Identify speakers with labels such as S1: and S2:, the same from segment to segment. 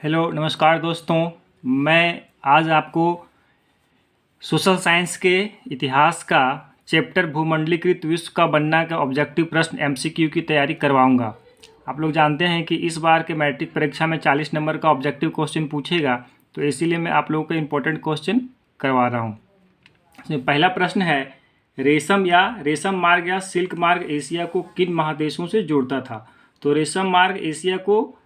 S1: Hello नमस्कार दोस्तों। मैं आज आपको सोशल साइंस के इतिहास का चैप्टर भूमंडलीकृत विश्व का बनना का ऑब्जेक्टिव प्रश्न एमसीक्यू की तैयारी करवाऊंगा। आप लोग जानते हैं कि इस बार के मैट्रिक परीक्षा में 40 नंबर का ऑब्जेक्टिव क्वेश्चन पूछेगा, तो इसीलिए मैं आप लोगों को इम्पोर्टेंट क्वेश्चन करवा रहा हूँ। इसमें पहला प्रश्न है, रेशम मार्ग या सिल्क मार्ग एशिया को किन महादेशों से जोड़ता था? तो रेशम मार्ग एशिया को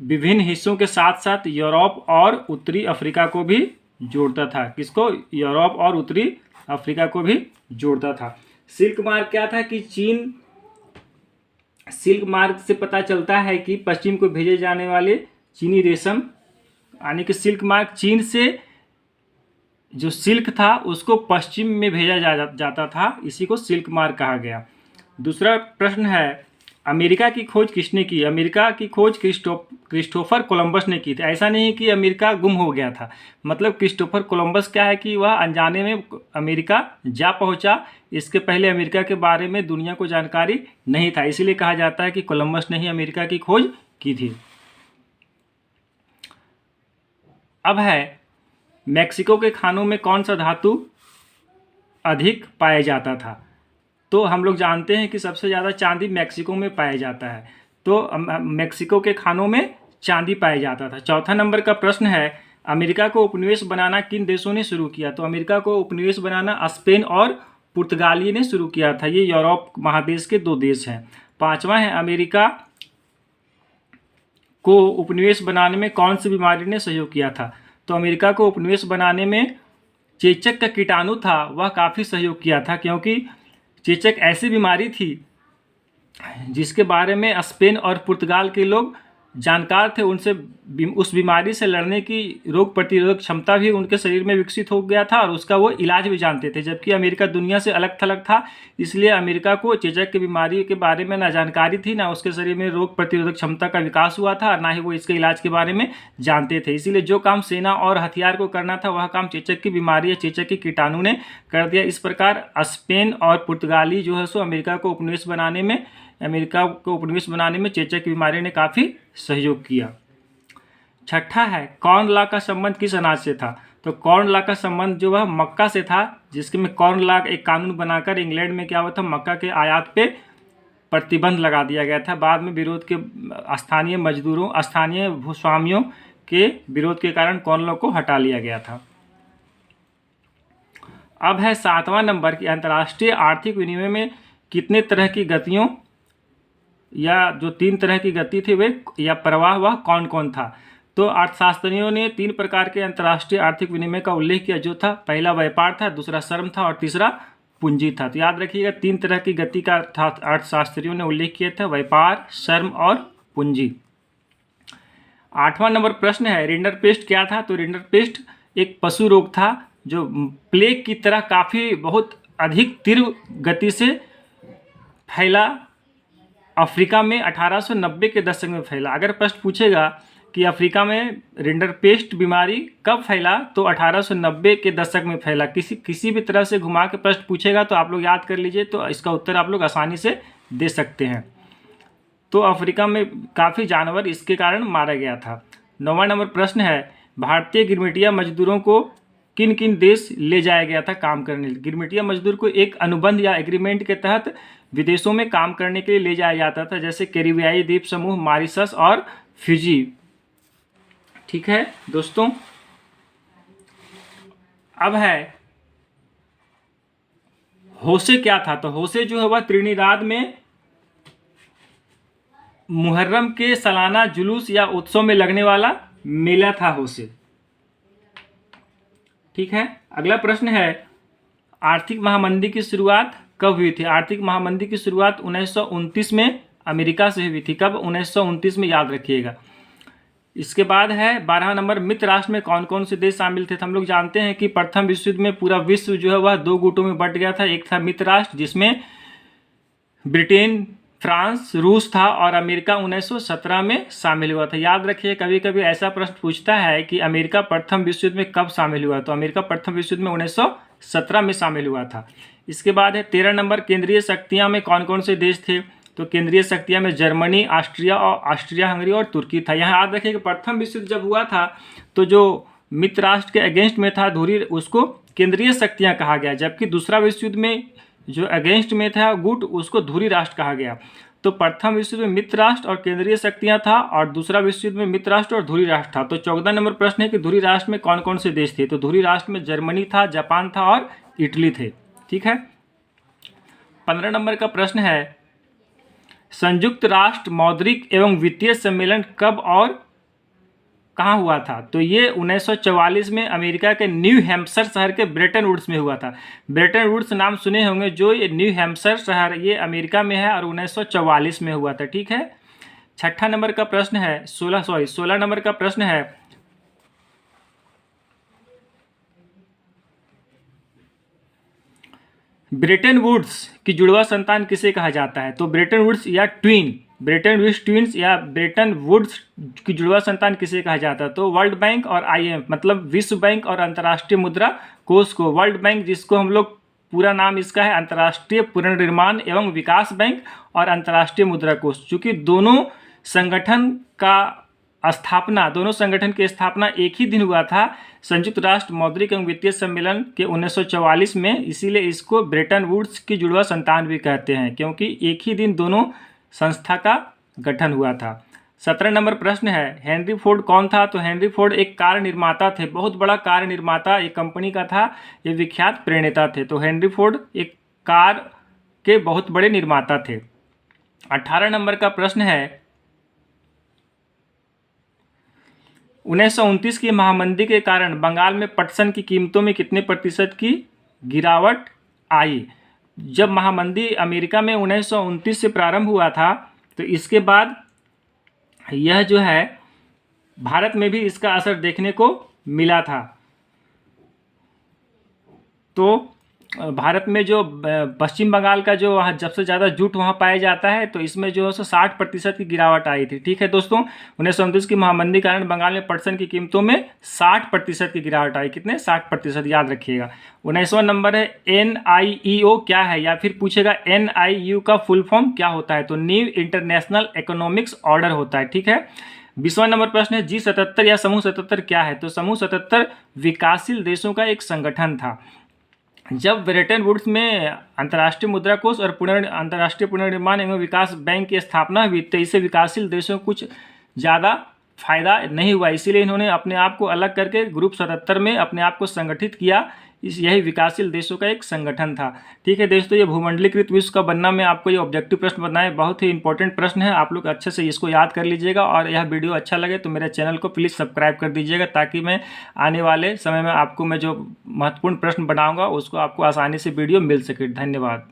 S1: विभिन्न हिस्सों के साथ साथ यूरोप और उत्तरी अफ्रीका को भी जोड़ता था। किसको? यूरोप और उत्तरी अफ्रीका को भी जोड़ता था। सिल्क मार्ग क्या था कि सिल्क मार्ग से पता चलता है कि पश्चिम को भेजे जाने वाले चीनी रेशम, यानी कि सिल्क मार्ग चीन से जो सिल्क था उसको पश्चिम में भेजा जाता था, इसी को सिल्क मार्ग कहा गया। दूसरा प्रश्न है, अमेरिका की खोज किसने की? अमेरिका की खोज क्रिस्टोफर कोलंबस ने की थी। ऐसा नहीं कि अमेरिका गुम हो गया था, मतलब क्रिस्टोफर कोलंबस क्या है कि वह अनजाने में अमेरिका जा पहुंचा। इसके पहले अमेरिका के बारे में दुनिया को जानकारी नहीं था, इसीलिए कहा जाता है कि कोलंबस ने ही अमेरिका की खोज की थी। अब है, मैक्सिको के खानों में कौन सा धातु अधिक पाया जाता था? तो हम लोग जानते हैं कि सबसे ज़्यादा चांदी मैक्सिको में पाया जाता है, तो मैक्सिको के खानों में चांदी पाया जाता था। चौथा नंबर का प्रश्न है, अमेरिका को उपनिवेश बनाना किन देशों ने शुरू किया? तो अमेरिका को उपनिवेश बनाना स्पेन और पुर्तगाली ने शुरू किया था। ये यूरोप महादेश के दो देश हैं। पांचवा है, अमेरिका को उपनिवेश बनाने में कौन सी बीमारी ने सहयोग किया था? तो अमेरिका को उपनिवेश बनाने में चेचक का कीटाणु था, वह काफ़ी सहयोग किया था, क्योंकि चेचक ऐसी बीमारी थी जिसके बारे में स्पेन और पुर्तगाल के लोग जानकार थे। उनसे उस बीमारी से लड़ने की रोग प्रतिरोधक क्षमता भी उनके शरीर में विकसित हो गया था और उसका वो इलाज भी जानते थे, जबकि अमेरिका दुनिया से अलग थलग था। इसलिए अमेरिका को चेचक की बीमारी के बारे में ना जानकारी थी, ना उसके शरीर में रोग प्रतिरोधक क्षमता का विकास हुआ था, ना ही वो इसके इलाज के बारे में जानते थे। इसीलिए जो काम सेना और हथियार को करना था वह काम चेचक की बीमारी या चेचक के कीटाणु ने कर दिया। इस प्रकार स्पेन और पुर्तगाली जो है सो अमेरिका को उपनिवेश बनाने में चेचक की बीमारी ने काफ़ी सहयोग किया। छठा है, कॉर्न लॉ का संबंध किस अनाज से था? तो कॉर्न लॉ का संबंध जो है मक्का से था, जिसके में कॉर्न लॉ एक कानून बनाकर इंग्लैंड में क्या हुआ था, मक्का के आयात पे प्रतिबंध लगा दिया गया था। बाद में विरोध के स्थानीय भूस्वामियों के विरोध के कारण कॉर्न लॉ को हटा लिया गया था। अब है सातवां नंबर की, अंतर्राष्ट्रीय आर्थिक विनिमय में कितने तरह की गतियों या जो 3 तरह की गति थी वे या प्रवाह वह कौन कौन था? तो अर्थशास्त्रियों ने 3 प्रकार के अंतर्राष्ट्रीय आर्थिक विनिमय का उल्लेख किया, जो था पहला व्यापार था, दूसरा श्रम था और तीसरा पूंजी था। तो याद रखिएगा 3 तरह की गति का अर्थशास्त्रियों ने उल्लेख किया था, व्यापार, श्रम और पूंजी। 8वां नंबर प्रश्न है, रिंडरपेस्ट क्या था? तो रिंडरपेस्ट एक पशु रोग था जो प्लेग की तरह काफ़ी बहुत अधिक तीव्र गति से फैला, अफ्रीका में 1890 के दशक में फैला। अगर प्रश्न पूछेगा कि अफ्रीका में रिंडरपेस्ट बीमारी कब फैला, तो 1890 के दशक में फैला। किसी भी तरह से घुमा के प्रश्न पूछेगा तो आप लोग याद कर लीजिए, तो इसका उत्तर आप लोग आसानी से दे सकते हैं। तो अफ्रीका में काफ़ी जानवर इसके कारण मारा गया था। 9वां नंबर प्रश्न है, भारतीय गिरमिटिया मजदूरों को किन किन देश ले जाया गया था काम करने? गिरमिटिया मजदूर को एक अनुबंध या एग्रीमेंट के तहत विदेशों में काम करने के लिए ले जाया जाता था, जैसे कैरिबियाई द्वीप समूह, मॉरिशस और फिजी। ठीक है दोस्तों। अब है, होसे क्या था? तो होसे जो है वह त्रिनिदाद में मुहर्रम के सालाना जुलूस या उत्सव में लगने वाला मेला था होसे। ठीक है। अगला प्रश्न है, आर्थिक महामंदी की शुरुआत कब हुई थी? आर्थिक महामंदी की शुरुआत 1929 में अमेरिका से हुई थी। कब? 1929 में, याद रखिएगा। इसके बाद है 12वां नंबर, मित्र राष्ट्र में कौन कौन से देश शामिल थे? तो हम लोग जानते हैं कि प्रथम विश्व युद्ध में पूरा विश्व जो है वह 2 गुटों में बंट गया था। एक था मित्र राष्ट्र जिसमें ब्रिटेन, फ्रांस, रूस था, और अमेरिका 1917 में शामिल हुआ था। याद रखिए, कभी कभी ऐसा प्रश्न पूछता है कि अमेरिका प्रथम विश्व युद्ध में कब शामिल हुआ? तो अमेरिका प्रथम विश्व युद्ध में 1917 में शामिल हुआ था। इसके बाद है 13 नंबर, केंद्रीय शक्तियां में कौन कौन से देश थे? तो केंद्रीय शक्तियाँ में जर्मनी, ऑस्ट्रिया हंगरी और तुर्की था। यहाँ याद रखिए कि प्रथम विश्व युद्ध जब हुआ था तो जो मित्र राष्ट्र के अगेंस्ट में था धुरी, उसको केंद्रीय शक्तियाँ कहा गया, जबकि दूसरा विश्व युद्ध में जो अगेंस्ट में था गुट, उसको धुरी राष्ट्र कहा गया। तो प्रथम विश्व युद्ध में मित्र राष्ट्र और केंद्रीय शक्तियां था, और दूसरा विश्व युद्ध में मित्र राष्ट्र और धुरी राष्ट्र था। तो 14 नंबर प्रश्न है कि धुरी राष्ट्र में कौन कौन से देश थे। तो धुरी राष्ट्र में जर्मनी था, जापान था और इटली थे। ठीक है। 15 नंबर का प्रश्न है, संयुक्त राष्ट्र मौद्रिक एवं वित्तीय सम्मेलन कब और कहाँ हुआ था। तो ये 1944 में अमेरिका के न्यू हैम्पशर शहर के ब्रेटन वुड्स में हुआ था। ब्रेटन वुड्स नाम सुने होंगे, जो ये न्यू हैम्पशर शहर ये अमेरिका में है और 1944 में हुआ था। ठीक है। 6 नंबर का प्रश्न है 16 नंबर का प्रश्न है, ब्रेटन वुड्स की जुड़वा संतान किसे कहा जाता है। तो ब्रेटन वुड्स या ब्रेटन वुड्स ट्विंस या ब्रेटन वुड्स की जुड़वा संतान किसे कहा जाता है। तो वर्ल्ड बैंक और IMF, मतलब विश्व बैंक और अंतर्राष्ट्रीय मुद्रा कोष को। वर्ल्ड बैंक, जिसको हम लोग पूरा नाम इसका है अंतर्राष्ट्रीय पुनर्निर्माण एवं विकास बैंक, और अंतर्राष्ट्रीय मुद्रा कोष, चूँकि दोनों संगठन की स्थापना एक ही दिन हुआ था, संयुक्त राष्ट्र मौद्रिक एवं वित्तीय सम्मेलन के 1944 में, इसीलिए इसको ब्रेटन वुड्स की जुड़वा संतान भी कहते हैं, क्योंकि एक ही दिन दोनों संस्था का गठन हुआ था। 17 नंबर प्रश्न है, हेनरी फोर्ड कौन था। तो हेनरी फोर्ड एक कार निर्माता थे, बहुत बड़ा कार निर्माता एक कंपनी का था, ये विख्यात प्रणेता थे। तो हेनरी फोर्ड एक कार के बहुत बड़े निर्माता थे। 18 नंबर का प्रश्न है, 1929 की महामंदी के कारण बंगाल में पटसन की कीमतों में कितने प्रतिशत की गिरावट आई। जब महामंदी अमेरिका में 1929 से प्रारंभ हुआ था, तो इसके बाद यह जो है भारत में भी इसका असर देखने को मिला था। तो भारत में जो पश्चिम बंगाल का जो वहाँ सबसे ज़्यादा जूट वहाँ पाया जाता है, तो इसमें जो है 60% की गिरावट आई थी। ठीक है दोस्तों, 1929 की महामंदी के कारण बंगाल में पटसन की कीमतों में 60% की गिरावट आई। कितने? 60%, याद रखिएगा। 19वां नंबर है, NIEO क्या है, या फिर पूछेगा NIEO का फुल फॉर्म क्या होता है। तो न्यू इंटरनेशनल इकोनॉमिक्स ऑर्डर होता है। ठीक है। 20वां नंबर प्रश्न है, G77 या समूह 77 क्या है। तो समूह 77 विकासशील देशों का एक संगठन था। जब ब्रेटन वुड्स में अंतर्राष्ट्रीय मुद्रा कोष और अंतर्राष्ट्रीय पुनर्निर्माण एवं विकास बैंक की स्थापना हुई, तो इससे विकासशील देशों को कुछ ज़्यादा फायदा नहीं हुआ, इसीलिए इन्होंने अपने आप को अलग करके ग्रुप 77 में अपने आप को संगठित किया। यही विकासशील देशों का एक संगठन था। ठीक है दोस्तों, ये भूमंडलीकृत विश्व का बनना में आपको ये ऑब्जेक्टिव प्रश्न बनाए, बहुत ही इंपॉर्टेंट प्रश्न है। आप लोग अच्छे से इसको याद कर लीजिएगा, और यह वीडियो अच्छा लगे तो मेरे चैनल को प्लीज़ सब्सक्राइब कर दीजिएगा, ताकि मैं आने वाले समय में आपको मैं जो महत्वपूर्ण प्रश्न बनाऊंगा उसको आपको आसानी से वीडियो मिल सके। धन्यवाद।